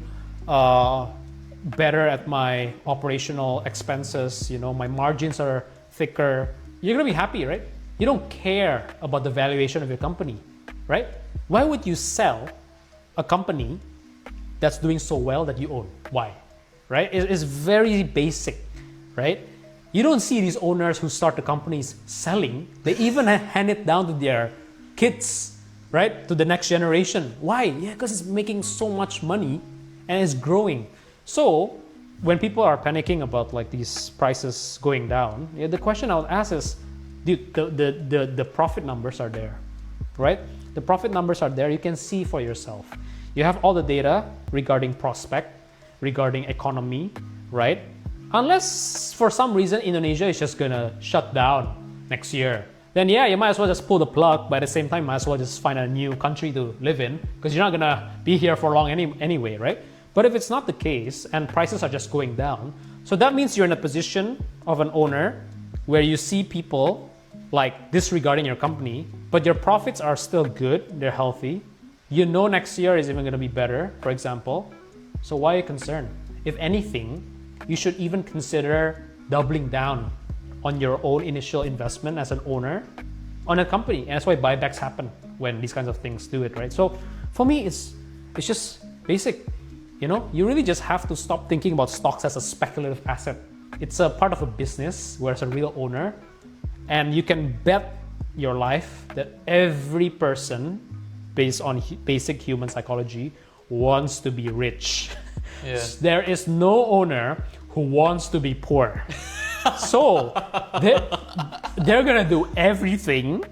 better at my operational expenses, you know, my margins are thicker, you're gonna be happy, right? You don't care about the valuation of your company, right? Why would you sell a company that's doing so well that you own? Why? Right? It's very basic, right? You don't see these owners who start the companies selling. They even hand it down to their kids, right? To the next generation. Why? Yeah, because it's making so much money and it's growing. So when people are panicking about like these prices going down, the question I would ask is, dude, the profit numbers are there, right? The profit numbers are there. You can see for yourself. You have all the data regarding prospect, regarding economy, right? Unless for some reason Indonesia is just gonna shut down next year, then yeah, you might as well just pull the plug. But at the same time, might as well just find a new country to live in, because you're not gonna be here for long anyway, right? But if it's not the case and prices are just going down, so that means you're in a position of an owner where you see people like disregarding your company, but your profits are still good, they're healthy. You know next year is even gonna be better, for example. So why are you concerned? If anything, you should even consider doubling down on your own initial investment as an owner on a company. And that's why buybacks happen when these kinds of things do it, right? So for me, it's just basic. You know, you really just have to stop thinking about stocks as a speculative asset. It's a part of a business where as a real owner, and you can bet your life that every person, based on basic human psychology, wants to be rich.
Yeah.
There is no owner who wants to be poor. So they're gonna do everything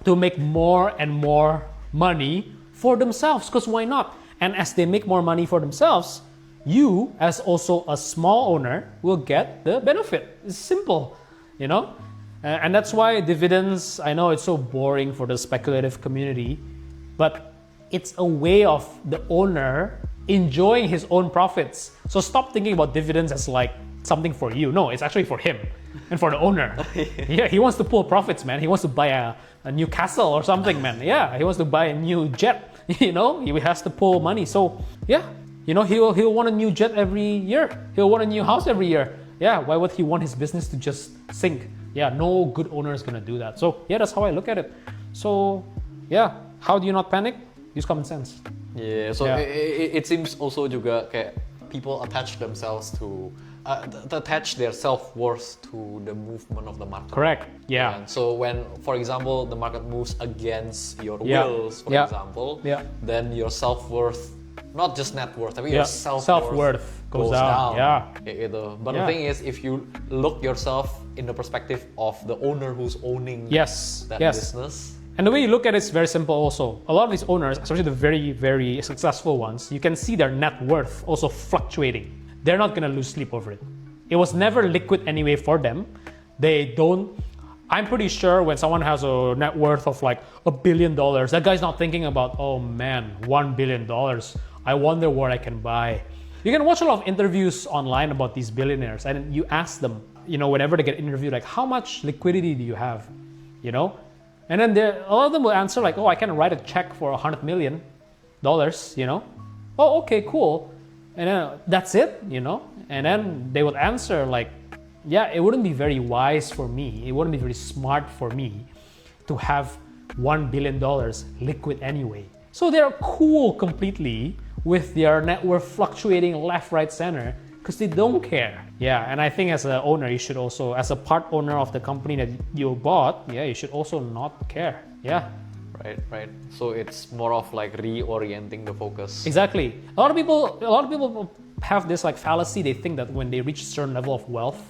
to make more and more money for themselves, because why not? And as they make more money for themselves, you as also a small owner will get the benefit. It's simple, you know? And that's why dividends, I know it's so boring for the speculative community, but it's a way of the owner enjoying his own profits. So stop thinking about dividends as like something for you. No, it's actually for him and for the owner. Yeah, he wants to pull profits, man. He wants to buy a new castle or something, man. Yeah, he wants to buy a new jet. You know, he has to pull money. So yeah, you know, he'll want a new jet every year. He'll want a new house every year. Yeah, why would he want his business to just sink? Yeah, no good owner is gonna do that. So yeah, that's how I look at it. So yeah, how do you not panic? Use common sense.
Yeah, so it seems also juga kayak people attach themselves to attach their self-worth to the movement of the market.
Correct. Yeah.
And so when, for example, the market moves against your wills, for example, then your self-worth, not just net worth, tapi your self-worth
goes down. Yeah.
Kayak gitu. But the thing is, if you look yourself in the perspective of the owner who's owning that business.
And the way you look at it is very simple also. A lot of these owners, especially the very, very successful ones, you can see their net worth also fluctuating. They're not gonna lose sleep over it. It was never liquid anyway for them. I'm pretty sure when someone has a net worth of like $1 billion, that guy's not thinking about, oh man, $1 billion. I wonder what I can buy. You can watch a lot of interviews online about these billionaires, and you ask them, you know, whenever they get interviewed, like, how much liquidity do you have? You know? And then a lot of them will answer like, oh, I can write a check for $100 million, you know? Oh, okay, cool. And then that's it, you know? And then they would answer like, yeah, it wouldn't be very wise for me. It wouldn't be very smart for me to have $1 billion liquid anyway. So they're cool completely with their net worth fluctuating left, right, center, because they don't care. Yeah, and I think as an owner, you should also, as a part owner of the company that you bought, yeah, you should also not care. Yeah.
Right. So it's more of like reorienting the focus.
Exactly. A lot of people have this like fallacy. They think that when they reach a certain level of wealth,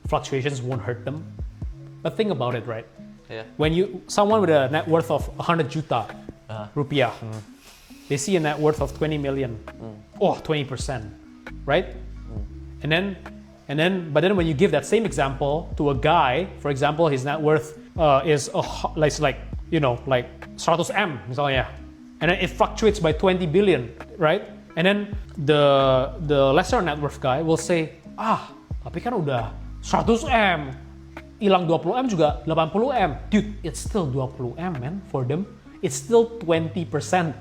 fluctuations won't hurt them. But think about it, right?
Yeah.
When someone with a net worth of 100 juta rupiah, they see a net worth of 20 million. Oh, 20%, right? But then when you give that same example to a guy, for example, his net worth is like 100M misalnya, and then it fluctuates by 20 billion, right? And then the lesser net worth guy will say, tapi kan udah 100M, hilang 20M juga 80M. Dude, it's still 20M, man, for them. It's still 20%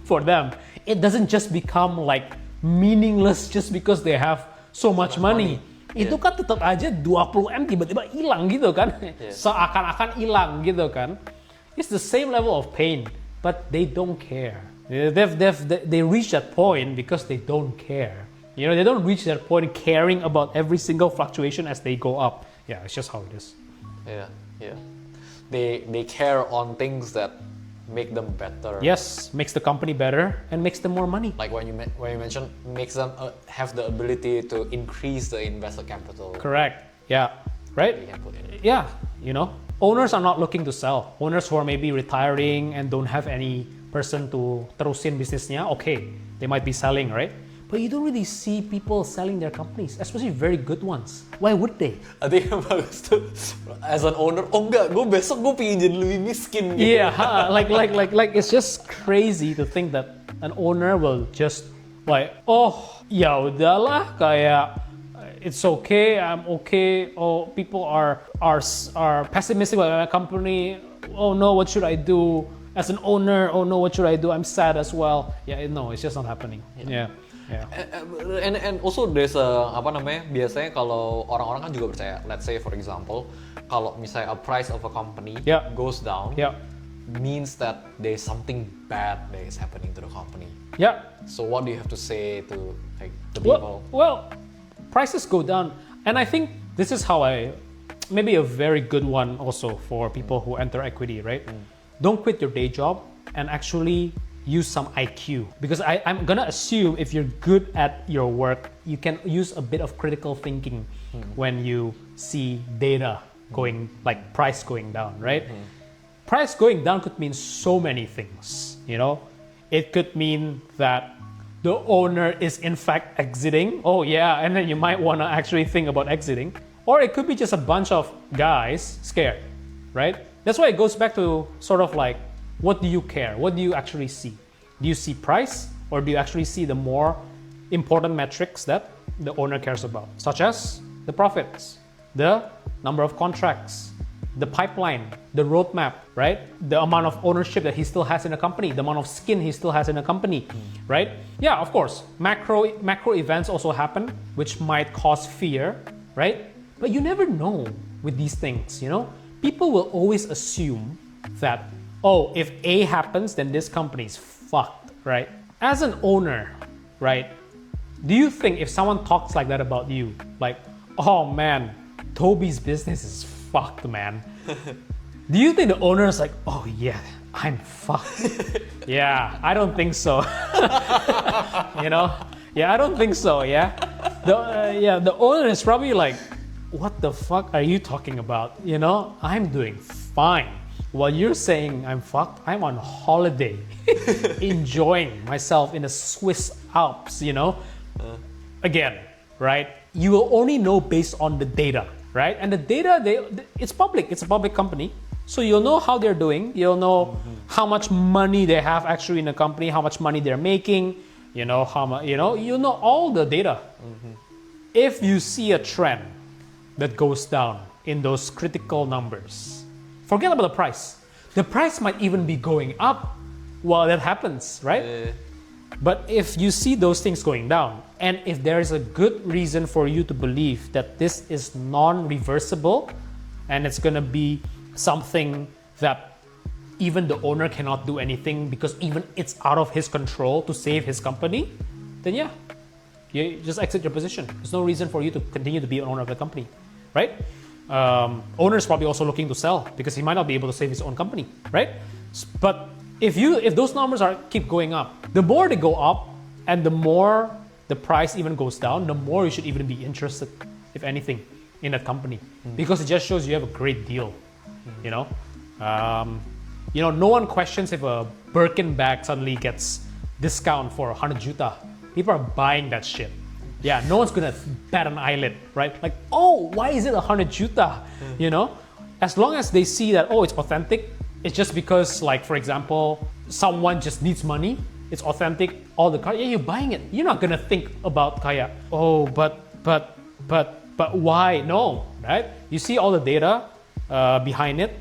for them. It doesn't just become like meaningless just because they have so much money. Itu kan tetap aja 20M tiba-tiba hilang gitu kan. Seakan-akan hilang gitu kan. It's the same level of pain, but they don't care. They reach that point because they don't care. You know, they don't reach that point caring about every single fluctuation as they go up. Yeah, it's just how it is.
Yeah. They care on things that make them better.
Yes, makes the company better and makes them more money.
Like when you mentioned, makes them have the ability to increase the investor capital.
Correct. Yeah. Right?
They can put in.
Yeah. Owners are not looking to sell. Owners who are maybe retiring and don't have any person to terusin bisnisnya, okay, they might be selling, right? But you don't really see people selling their companies, especially very good ones. Why would they?
I think yang bagus tuh, as an owner, oh enggak, gue besok gue pengen jadi lebih miskin gitu.
Yeah, like it's just crazy to think that an owner will just like, oh, ya udahlah, kayak it's okay, I'm okay. Oh, people are pessimistic about my company. Oh no, what should I do? As an owner, oh no, what should I do? I'm sad as well. Yeah, no, it's just not happening. Yeah.
And also there's biasanya kalau orang-orang kan juga percaya, let's say for example, kalau misalnya a price of a company goes down, means that there's something bad that is happening to the company.
Yeah.
So what do you have to say to like the people?
Well, prices go down, and I think this is how maybe a very good one also for people who enter equity, right? Don't quit your day job and actually use some IQ, because I'm gonna assume if you're good at your work, you can use a bit of critical thinking when you see data going, like price going down, right? Price going down could mean so many things, It could mean that the owner is in fact exiting. Oh yeah, and then you might wanna actually think about exiting. Or it could be just a bunch of guys scared, right? That's why it goes back to sort of like, what do you care? What do you actually see? Do you see price, or do you actually see the more important metrics that the owner cares about, such as the profits, the number of contracts, the pipeline, the roadmap, right? The amount of ownership that he still has in a company, the amount of skin he still has in a company, right? Yeah, of course, macro events also happen, which might cause fear, right? But you never know with these things, People will always assume that, oh, if A happens, then this company is fucked, right? As an owner, right, do you think if someone talks like that about you, like, oh man, Toby's business is fucked, man. Do you think the owner is like, oh yeah, I'm fucked? Yeah, I don't think so. Yeah, I don't think so, yeah? The owner is probably like, what the fuck are you talking about? I'm doing fine. While you're saying I'm fucked, I'm on holiday, enjoying myself in the Swiss Alps, Again, right? You will only know based on the data, right? And the data, it's public. It's a public company. So you'll know how they're doing. You'll know how much money they have actually in the company, how much money they're making, how much, you know all the data. If you see a trend that goes down in those critical numbers, forget about the price. The price might even be going up while that happens, right? But if you see those things going down, and if there is a good reason for you to believe that this is non-reversible, and it's going to be something that even the owner cannot do anything because even it's out of his control to save his company, then yeah, you just exit your position. There's no reason for you to continue to be an owner of the company, right? Owner is probably also looking to sell because he might not be able to save his own company, right? But if those numbers keep going up, the more they go up and the more the price even goes down, the more you should even be interested, if anything, in that company, because it just shows you have a great deal. No one questions if a Birkin bag suddenly gets discount for 100 juta. People are buying that shit. Yeah, no one's gonna bat an eyelid, right? Like, oh, why is it 100 juta? As long as they see that, oh, it's authentic. It's just because, like, for example, someone just needs money. It's authentic. All the cars, yeah, you're buying it. You're not gonna think about kaya. Oh, but why? No, right? You see all the data behind it.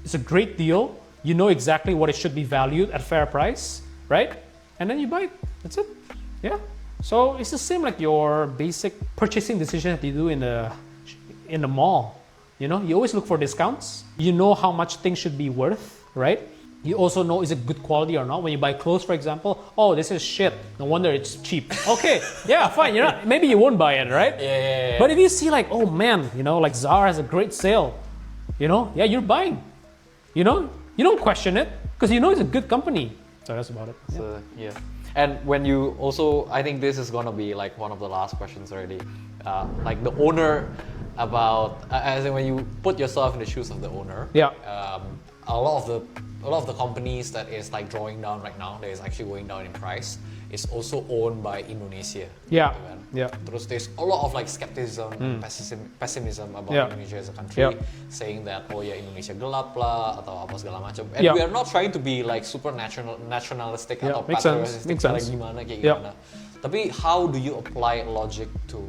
It's a great deal. You know exactly what it should be valued at fair price, right? And then you buy it. That's it. Yeah. So it's the same like your basic purchasing decision that you do in the mall. You always look for discounts. You know how much things should be worth, right? You also know, is it good quality or not? When you buy clothes, for example, oh, this is shit. No wonder it's cheap. Okay, yeah, fine. Maybe you won't buy it, right?
Yeah.
But if you see like, oh man, like Zara has a great sale, yeah, you're buying. You don't question it because you know it's a good company. So that's about it.
So, yeah. And when you also, I think this is gonna be like one of the last questions already. Like the owner about, as in when you put yourself in the shoes of the owner.
Yeah.
A lot of the companies that is like drawing down right now, that is actually going down in price, is also owned by Indonesia.
Yeah.
Gitu kan.
Yeah.
Terus there's a lot of like skepticism and pessimism about
Yeah.
Indonesia as a country,
Yeah.
saying that oh ya Indonesia gelap lah atau apa segala macam. And
Yeah.
we are not trying to be like super nationalistic
Yeah,
atau
makes sense,
patriotistic
makes
kayak
sense.
gimana kayak
Yeah.
gimana. Tapi how do you apply logic to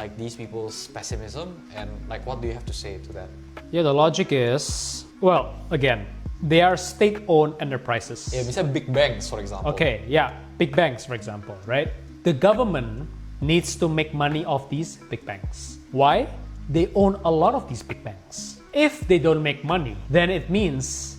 like these people's pessimism, and like what do you have to say to that?
Yeah, the logic is, well, again, they are state-owned enterprises.
Yeah, misalnya big banks for example.
Okay, yeah, big banks, for example, right? The government needs to make money off these big banks. Why? They own a lot of these big banks. If they don't make money, then it means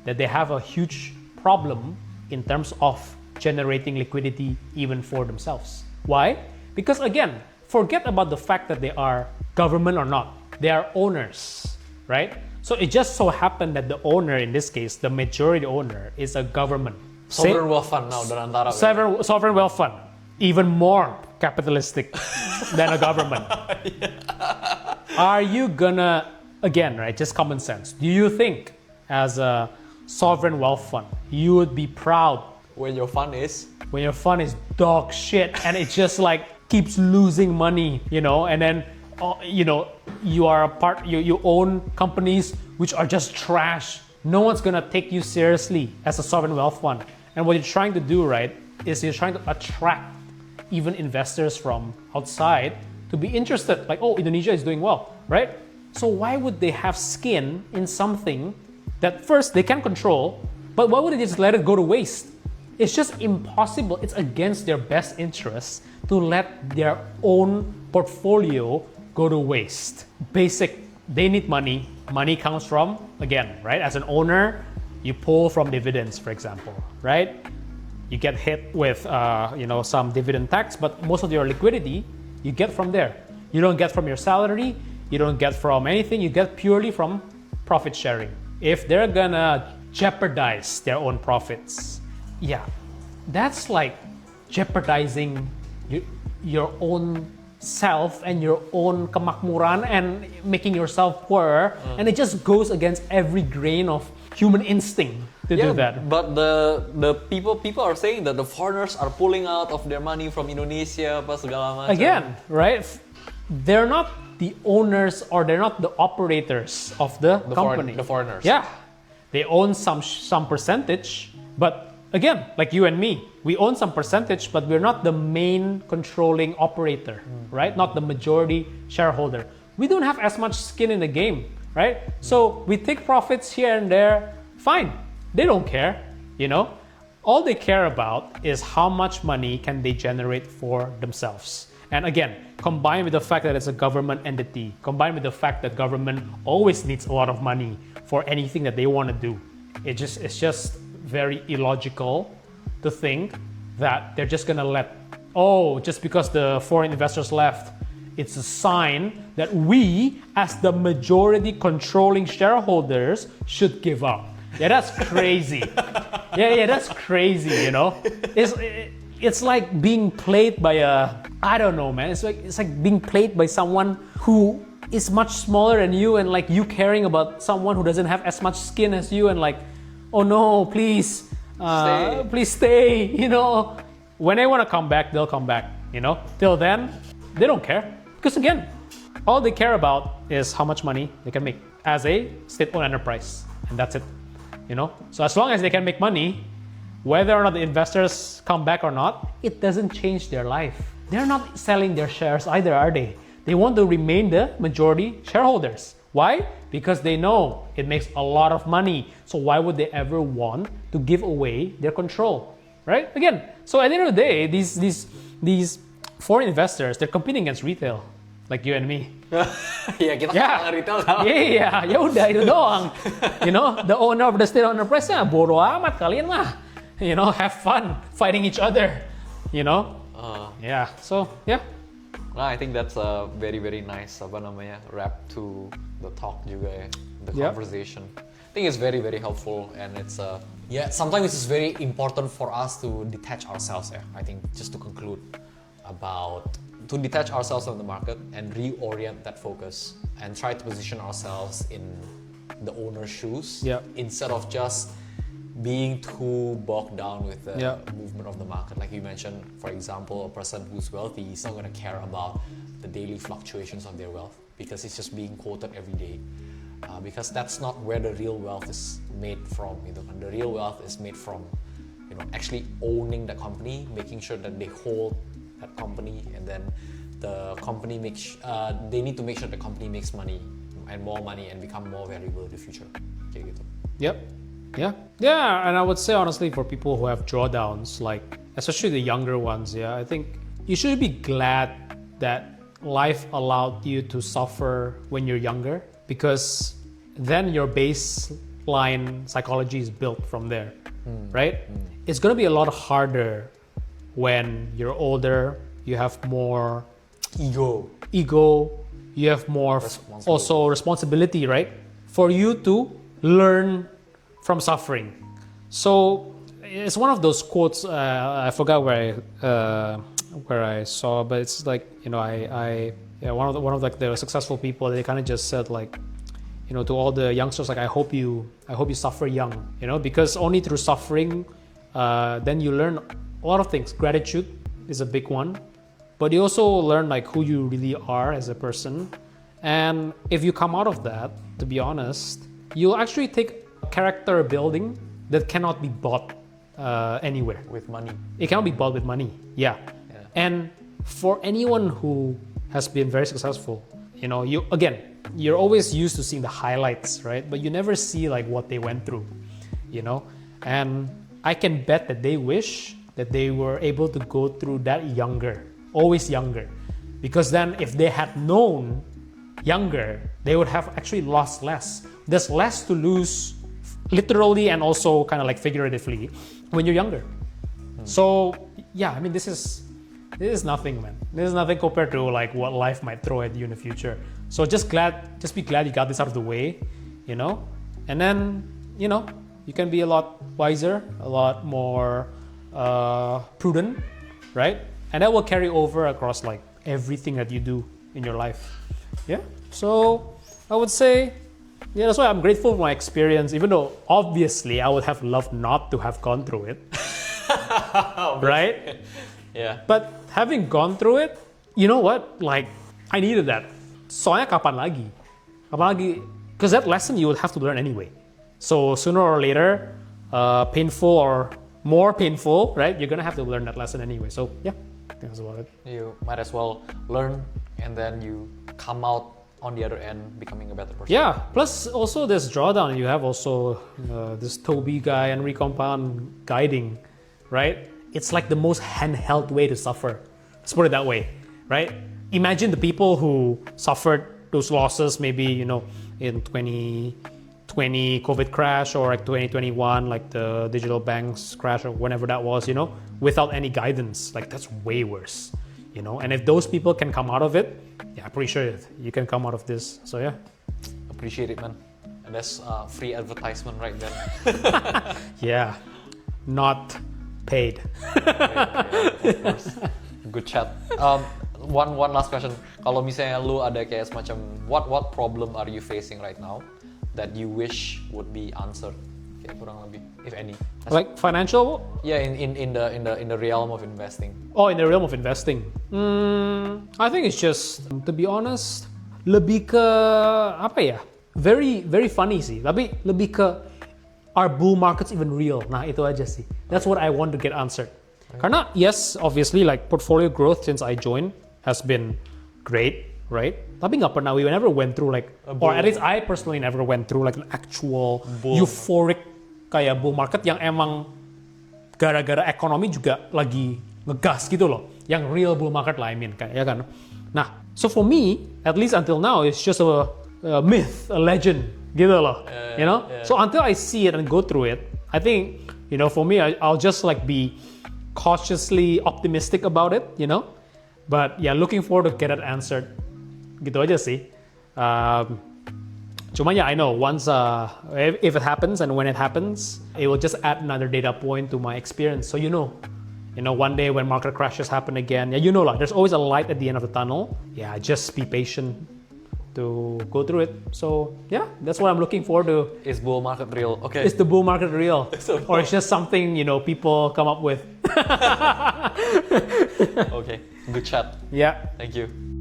that they have a huge problem in terms of generating liquidity even for themselves. Why? Because again, forget about the fact that they are government or not. They are owners, right? So it just so happened that the owner, in this case, the majority owner, is a government.
Sovereign wealth fund now dan antara
Sovereign wealth fund, even more capitalistic than a government. Are you gonna, again, right, just common sense, do you think as a sovereign wealth fund, you would be proud
when your fund is
dog shit and it just like keeps losing money, you know, and then you are a part, you own companies which are just trash. No one's gonna take you seriously as a sovereign wealth fund. And what you're trying to do, right, is you're trying to attract even investors from outside to be interested, like, oh, Indonesia is doing well, right? So why would they have skin in something that first they can control, but why would they just let it go to waste? It's just impossible. It's against their best interests to let their own portfolio go to waste. They need money. Money comes from, again, right? As an owner, you pull from dividends, for example, right? You get hit with, some dividend tax, but most of your liquidity you get from there. You don't get from your salary. You don't get from anything. You get purely from profit sharing. If they're gonna jeopardize their own profits, yeah, that's like jeopardizing your own self and your own kemakmuran and making yourself poorer, and it just goes against every grain of human instinct to do that.
But the people are saying that the foreigners are pulling out of their money from Indonesia, apa segala macam.
Again, right? They're not the owners or they're not the operators of the company.
The foreigners.
Yeah, they own some percentage, but again, like you and me, we own some percentage, but we're not the main controlling operator, right? Not the majority shareholder. We don't have as much skin in the game, right? So we take profits here and there, fine. They don't care, you know? All they care about is how much money can they generate for themselves. And again, combined with the fact that it's a government entity, combined with the fact that government always needs a lot of money for anything that they want to do, it's just very illogical to think that they're just gonna just because the foreign investors left, it's a sign that we, as the majority controlling shareholders, should give up. Yeah, that's crazy. yeah, that's crazy, you know? It's like being played by I don't know, man. It's like being played by someone who is much smaller than you, and like you caring about someone who doesn't have as much skin as you, and like, oh no, please stay, you know. When they want to come back, they'll come back, you know. Till then, they don't care. Because again, all they care about is how much money they can make as a state-owned enterprise. And that's it, you know. So as long as they can make money, whether or not the investors come back or not, it doesn't change their life. They're not selling their shares either, are they? They want to remain the majority shareholders. Why? Because they know it makes a lot of money. So why would they ever want to give away their control, right? Again, so at the end of the day, these foreign investors, they're competing against retail, like you and me.
Ya kita kalah retail sama.
Iya, ya udah itu doang. You know, the owner of the state-owned enterprise, bodo amat kalian mah. You know, have fun fighting each other. You know. Yeah. So yeah.
No, I think that's a very very nice wrap to the talk juga ya, the conversation. I think it's very very helpful, and it's Yeah, sometimes it's very important for us to detach ourselves. I think just to conclude to detach ourselves from the market and reorient that focus and try to position ourselves in the owner's shoes instead of just being too bogged down with the movement of the market. Like you mentioned, for example, a person who's wealthy is not going to care about the daily fluctuations of their wealth because it's just being quoted every day. Because that's not where the real wealth is made from. And the real wealth is made from actually owning the company, making sure that they hold that company, and then the company they need to make sure the company makes money and more money and become more valuable in the future. Okay, gitu.
Yep. Yeah, and I would say honestly for people who have drawdowns, like especially the younger ones, I think you should be glad that life allowed you to suffer when you're younger, because then your baseline psychology is built from there, right? It's going to be a lot harder when you're older, you have more ego, you have more also responsibility, right? For you to learn from suffering. So it's one of those quotes, I forgot where I saw, but it's like, one of like the successful people, they kind of just said like, to all the youngsters, like I hope you suffer young, because only through suffering, then you learn a lot of things. Gratitude is a big one, but you also learn like who you really are as a person. And if you come out of that, to be honest, you'll actually take character building that cannot be bought anywhere.
With money.
It cannot be bought with money. Yeah. And for anyone who has been very successful, you're always used to seeing the highlights, right? But you never see like what they went through, And I can bet that they wish that they were able to go through that always younger. Because then if they had known younger, they would have actually lost less. There's less to lose, literally and also kind of like figuratively, when you're younger. So yeah, this is nothing, man. This is nothing compared to like what life might throw at you in the future. So just be glad you got this out of the way, and then you can be a lot wiser, a lot more prudent, right? And that will carry over across like everything that you do in your life. Yeah. So I would say, that's why I'm grateful for my experience, even though obviously I would have loved not to have gone through it. Right?
Yeah.
But having gone through it, you know what? Like, I needed that. Soalnya kapan lagi? Because that lesson you would have to learn anyway. So sooner or later, painful or more painful, right? You're gonna have to learn that lesson anyway. So yeah, I think that's about it.
You might as well learn, and then you come out on the other end becoming a better person.
Yeah, plus also this drawdown, you have also this Toby guy and Recompound guiding, right? It's like the most handheld way to suffer. Let's put it that way, right? Imagine the people who suffered those losses maybe, in 2020 COVID crash, or like 2021, like the digital banks crash, or whenever that was, without any guidance. Like that's way worse, And if those people can come out of it, I'm pretty sure you can come out of this. So yeah.
Appreciate it, man. And that's free advertisement right there.
Yeah, not paid.
Of course. Good chat. One last question. Kalau misalnya lu ada kayak semacam what problem are you facing right now that you wish would be answered? Kayak kurang lebih, if any.
Like financial?
Yeah, in the realm of investing.
Oh, in the realm of investing. I think it's just, to be honest, lebih ke apa ya? Very very funny sih. Tapi lebih ke, are bull markets even real? Nah, itu aja sih. That's what I want to get answered. Karena yes, obviously like portfolio growth since I joined has been great, right? Tapi nggak pernah, we never went through like, or at least I personally never went through like an actual euphoric kayak bull market yang emang gara-gara ekonomi juga lagi ngegas gitu loh. Yang real bull market lah, I mean, ya kan? Nah, so for me, at least until now, it's just a myth, a legend gitu loh, Yeah. So until I see it and go through it, I think, for me, I'll just like be cautiously optimistic about it, But yeah, looking forward to get it answered. Gitu aja sih. Cuma yeah, I know once if it happens and when it happens, it will just add another data point to my experience. So one day when market crashes happen again, yeah, like there's always a light at the end of the tunnel. Yeah, just be patient to go through it. So yeah, that's what I'm looking forward to.
Is bull market real? Okay.
Is the bull market real? Or it's just something, people come up with?
Okay, good chat.
Yeah.
Thank you.